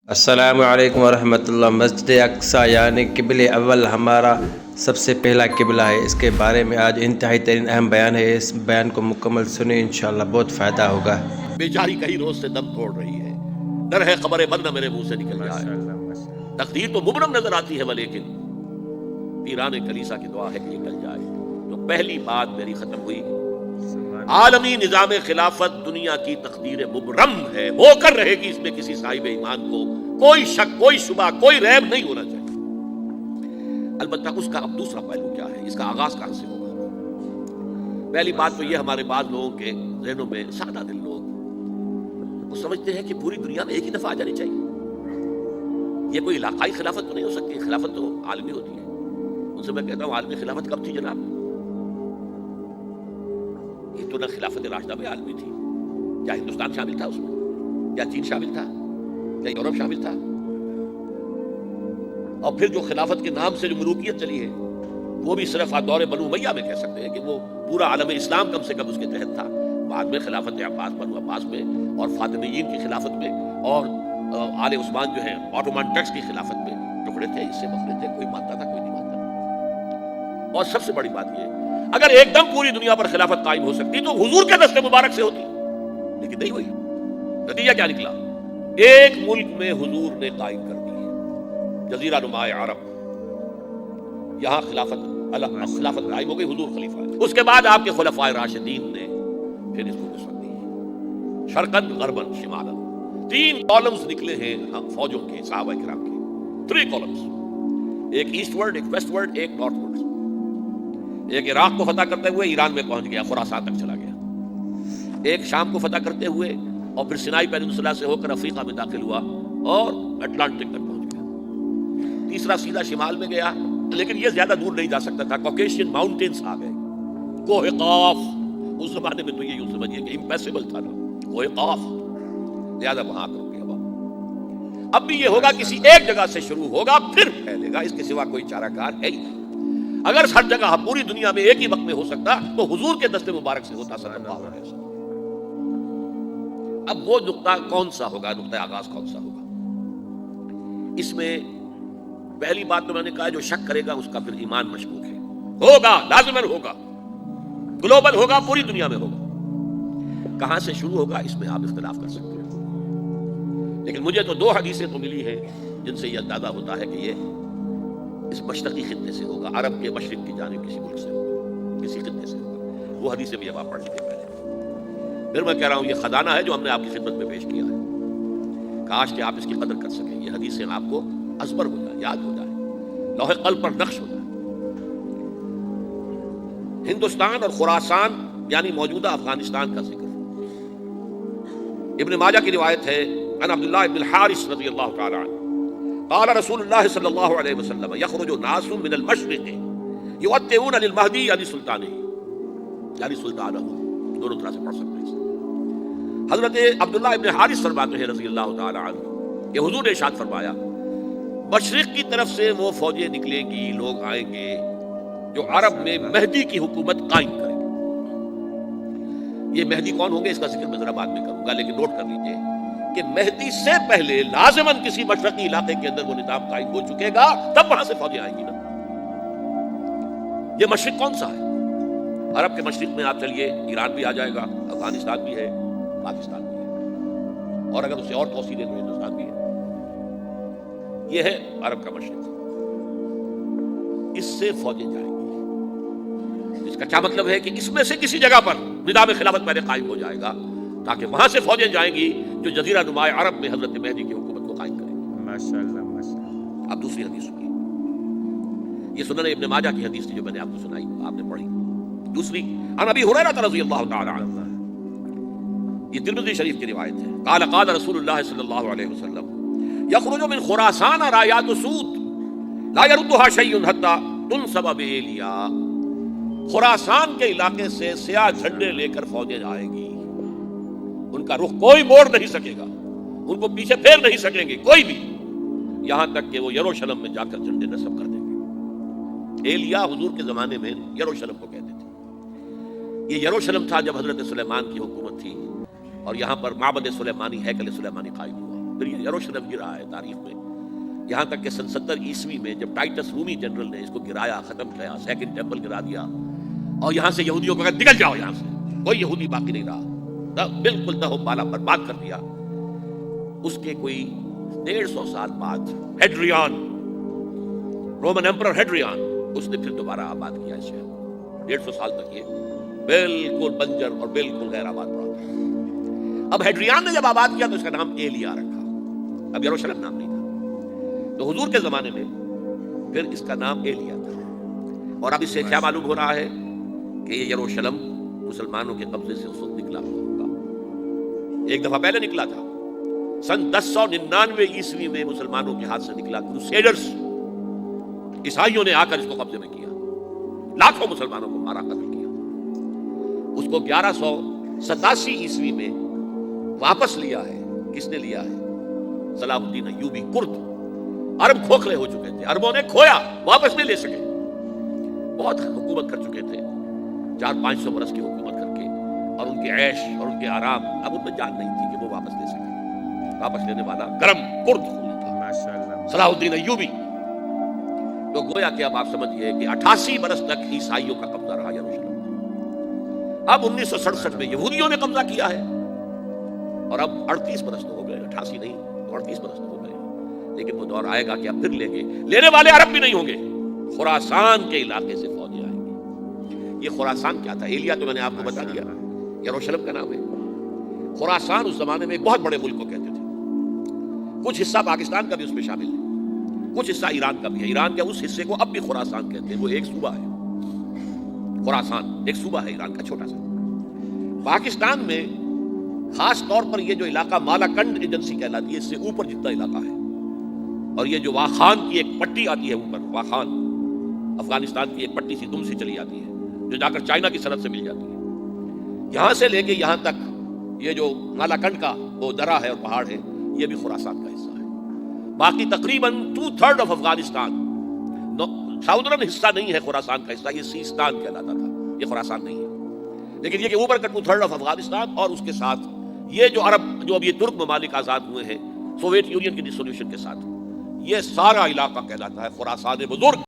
السلام علیکم ورحمۃ اللہ۔ مسجد اقصیٰ یعنی قبلہ اول ہمارا سب سے پہلا قبلہ ہے۔ اس کے بارے میں آج انتہائی ترین اہم بیان ہے۔ اس بیان کو مکمل سنیں، انشاءاللہ بہت فائدہ ہوگا۔ بیچاری کہیں روز سے دم توڑ رہی ہے، ڈر ہے خبر بند نہ میرے منہ سے نکل جائے۔ تقدیر تو مبرم نظر آتی ہے لیکن پیران کلیسا کی دعا ہے کہ یہ ٹل جائے۔ تو پہلی بات میری ختم ہوئی، عالمی نظام خلافت دنیا کی تقدیر مبرم ہے، ہو کر رہے گی، اس میں کسی صاحب ایمان کو کوئی شک، کوئی شبہ، کوئی ریب نہیں ہونا چاہیے۔ البتہ اس کا اب دوسرا پہلو کیا ہے، اس کا آغاز کہاں سے ہوگا؟ پہلی بات تو یہ، ہمارے بعض لوگوں کے ذہنوں میں، سادہ دل لوگ، وہ سمجھتے ہیں کہ پوری دنیا میں ایک ہی دفعہ آ جانی چاہیے۔ یہ کوئی علاقائی خلافت تو نہیں ہو سکتی، خلافت تو عالمی ہوتی ہے۔ ان سے میں کہتا ہوں، عالمی خلافت کب تھی جناب؟ یہ تو نہ خلافت راشدہ میں عالمی تھی، کیا ہندوستان شامل تھا اس میں؟ کیا چین شامل تھا؟ کیا یورپ شامل تھا؟ اور پھر جو خلافت کے نام سے جو ملوکیت چلی ہے، وہ بھی صرف دور بنو امیہ میں کہہ سکتے ہیں کہ وہ پورا عالم اسلام کم سے کم اس کے تحت تھا۔ بعد میں خلافت عباس، بنو عباس میں، اور فاطمیین کی خلافت میں، اور آل عثمان جو ہیں آٹومان ٹرکس کی خلافت میں ٹکڑے تھے، اس سے بکھرے تھے، کوئی مانتا تھا کوئی نہیں مانتا تھا۔ اور سب سے بڑی بات یہ، اگر ایک دم پوری دنیا پر خلافت قائم ہو سکتی تو حضور کے دست مبارک سے ہوتی، لیکن نہیں ہوئی۔ نتیجہ کیا نکلا؟ ایک ملک میں حضور نے قائم کر دی ہے، جزیرہ نما عرب، یہاں خلافت قائم ہو گئی، حضور خلیفہ ہے۔ اس کے بعد آپ کے خلفائے راشدین نے پھر اس کو وسعت دی، شرقاً غرباً شمالاً۔ 3 کالمز نکلے ہیں فوجوں کے، صحابہ کرام کے 3 کالمز، ایک ایسٹ ورڈ، ایک ویسٹ ورڈ، ایک نارتھ ورڈ۔ ایک عراق کو فتح کرتے ہوئے ایران میں پہنچ گیا، خراسان تک چلا گیا۔ ایک شام کو فتح کرتے ہوئے اور پھر سینائی پیننسولا سے ہو کر افریقہ میں داخل ہوا اور اٹلانٹک تک پہنچ گیا۔ تیسرا سیدھا شمال میں گیا، لیکن یہ زیادہ دور نہیں جا سکتا تھا، کوکیشین ماؤنٹینز آ گئے، کوہ قاف، اس زمانے میں تو یہ یوں سمجھیے کہ امپیسبل تھا نا، کوہ قاف، لہذا وہاں آ کر رک گیا۔ اب بھی یہ ہوگا، کسی ایک جگہ سے شروع ہوگا پھر پھیلے گا، اس کے سوا کوئی چارہ کار ہے ہی نہیں۔ اگر ہر جگہ پوری دنیا میں ایک ہی وقت میں ہو سکتا تو حضور کے دست مبارک سے ہوتا صلی اللہ علیہ وسلم۔ اب وہ نقطہ کون سا ہوگا، نقطہ آغاز کون سا ہوگا؟ اس میں پہلی بات تو میں نے کہا، جو شک کرے گا اس کا پھر ایمان مشکوک ہے۔ ہوگا، لازماً ہوگا، گلوبل ہوگا، پوری دنیا میں ہوگا۔ کہاں سے شروع ہوگا اس میں آپ اختلاف کر سکتے ہیں، لیکن مجھے تو 2 حدیثیں تو ملی ہیں جن سے یہ اندازہ ہوتا ہے کہ یہ اس مشرقی خطے سے ہوگا، عرب کے مشرق کی جانب کسی ملک سے ہوگا، کسی خطے سے ہوگا۔ وہ حدیثیں بھی اب آپ پڑھ لیجیے پہلے۔ پھر میں کہہ رہا ہوں، یہ خزانہ ہے جو ہم نے آپ کی خدمت میں پیش کیا ہے، کاش کہ آپ اس کی قدر کر سکیں، یہ حدیثیں آپ کو ازبر ہو جائے، یاد ہو جائے، لوح قلب پر نقش ہو جائے۔ ہندوستان اور خراسان یعنی موجودہ افغانستان کا ذکر ابن ماجہ کی روایت ہے، عن عبداللہ ابن الحارث رضی اللہ تعالی عنہ قال رسول اللہ صلی اللہ علیہ وسلم یخرج ناس من المشرق یؤتئون للمہدی یعنی سلطانہ، یعنی سلطانہ، دونوں طرح سے پڑھ سکتے ہیں۔ حضرت عبداللہ ابن حارث فرماتے ہیں رضی اللہ تعالی عنہ کہ حضور نے ارشاد فرمایا، مشرق کی طرف سے وہ فوجیں نکلیں گی، لوگ آئیں گے جو عرب میں مہدی کی حکومت قائم کریں گے۔ یہ مہدی کون ہوں گے اس کا ذکر میں ذرا بعد میں کروں گا، لیکن نوٹ کر لیجئے کہ مہدی سے پہلے لازماً کسی مشرقی علاقے کے اندر وہ نظام قائم ہو چکے گا، تب وہاں سے فوجیں آئیں گی نا۔ یہ مشرق کون سا ہے؟ عرب کے مشرق میں آپ چلیے، ایران بھی آ جائے گا، افغانستان بھی ہے، پاکستان بھی ہے، اور اگر اسے اور توسیع دے تو ہندوستان بھی ہے۔ یہ ہے عرب کا مشرق، اس سے فوجیں جائیں گی۔ اس کا کیا مطلب ہے کہ اس میں سے کسی جگہ پر نظام خلافت پہلے قائم ہو جائے گا، تاکہ وہاں سے فوجیں جائیں گی جو جزیرہ نما عرب میں حضرت مہدی کی حکومت کو قائم کریں گی۔ ماشاءاللہ ماشاءاللہ۔ اب دوسری حدیث سنیے، یہ سنن ابن ماجہ کی حدیث تھی جو میں نے آپ کو سنائی، آپ نے پڑھی۔ دوسری، عن ابی ہریرہ رضی اللہ تعالی عنہ، یہ ترمذی شریف کی روایت ہے، قال قال رسول اللہ صلی اللہ علیہ وسلم یخرج من خراسان رایات سود لا يردها شیء حتی تنصب بإیلیا۔ خراسان کے علاقے سے سیاہ جھنڈے لے کر فوجیں آئیں گی، ان کا رخ کوئی موڑ نہیں سکے گا، ان کو پیچھے پھیر نہیں سکیں گے کوئی بھی، یہاں تک کہ وہ یروشلم میں جا کر جھنڈے نصب کر دیں گے۔ ایلیا حضور کے زمانے میں یروشلم کو کہتے تھے۔ یہ یروشلم تھا جب حضرت سلیمان کی حکومت تھی، اور یہاں پر معبد سلیمانی، ہیکل سلیمانی قائم ہوا۔ پھر یروشلم گرا ہے تاریخ میں، یہاں تک کہ سن 70 عیسوی میں جب ٹائٹس رومی جنرل نے اس کو گرایا، ختم کیا، سیکنڈ ٹیمپل گرا دیا، اور یہاں سے یہودیوں کو کہا نکل جاؤ یہاں سے، کوئی یہودی باقی نہیں رہا، بالکل تہو بالا برباد کر دیا۔ اس کے کوئی 150 سال بعد ہیڈریان، رومن ایمپرر ہیڈریان، اس نے پھر دوبارہ آباد کیا اس شہر۔ 150 سال تک یہ بالکل بنجر اور بالکل غیر آباد پڑا تھا۔ اب ہیڈریان نے جب آباد کیا تو اس کا نام ایلیا رکھا، اب یروشلم نام نہیں تھا، تو حضور کے زمانے میں پھر اس کا نام ایلیا تھا۔ اور اب اس سے کیا معلوم ہو رہا ہے کہ یہ یروشلم مسلمانوں کے قبضے سے اس وقت نکلا ہوگا، ایک دفعہ پہلے نکلا تھا، سن 1099 عیسوی میں مسلمانوں کے ہاتھ سے نکلا، کروسیڈرز عیسائیوں نے آ کر اس کو قبضے میں کیا، لاکھوں مسلمانوں کو مارا، قتل کیا۔ اس کو 1187 عیسوی میں واپس لیا ہے، کس نے لیا ہے؟ صلاح الدین ایوبی کرد۔ عرب کھوکھلے ہو چکے تھے، عربوں نے کھویا، واپس نہیں لے سکے، بہت حکومت کر چکے تھے، 400-500 برس کی حکومت کر کے، اور ان کے عیش اور ان کے آرام، اب ان میں جان نہیں تھی کہ وہ واپس لے سکے۔ واپس لینے والا گرم کرد خون تھا، صلاح الدین ایوبی۔ تو گویا کہ اب آپ سمجھئے کہ 88 برس تک عیسائیوں کا قبضہ رہا یروشلم میں۔ اب 1967 میں یہودیوں نے قبضہ کیا ہے، اور اب 38 برس تو ہو گئے، 88 نہیں 38 برس تو ہو گئے، لیکن وہ دور آئے گا کہ اب پھر لیں گے، لینے والے عرب بھی نہیں ہوں گے، خراسان کے علاقے سے فوجیں آئیں گی۔ یہ خراسان کیا تھا؟ ایلیا تو میں نے آپ کو بتا دیا، یروشلم کا نام ہے۔ خراسان اس زمانے میں ایک بہت بڑے ملک کو کہتے تھے، کچھ حصہ پاکستان کا بھی اس میں شامل ہے، کچھ حصہ ایران کا بھی ہے، ایران کے اس حصے کو اب بھی خراسان کہتے ہیں، وہ ایک صوبہ ہے، خراسان ایک صوبہ ہے ایران کا چھوٹا سا۔ پاکستان میں خاص طور پر یہ جو علاقہ مالاکنڈ ایجنسی کہلاتی ہے، اس سے اوپر جتنا علاقہ ہے، اور یہ جو واخان کی ایک پٹی آتی ہے اوپر، واخان افغانستان کی ایک پٹی سی دم سی چلی آتی ہے جو جا کر چائنا کی سرحد سے مل جاتی ہے، یہاں سے لے کے یہاں تک یہ جو مالاکنڈ کا وہ درہ ہے اور پہاڑ ہے، یہ بھی خراسان کا حصہ ہے۔ باقی تقریباً 2/3 آف افغانستان، ساؤدرن حصہ نہیں ہے خراسان کا حصہ، یہ سیستان کہلاتا تھا، یہ خراسان نہیں ہے، لیکن یہ کہ اوپر کا 2/3 آف افغانستان، اور اس کے ساتھ یہ جو عرب، جو اب یہ ترک ممالک آزاد ہوئے ہیں سوویت یونین کی ڈسولوشن کے ساتھ، یہ سارا علاقہ کہلاتا ہے خراسان بزرگ۔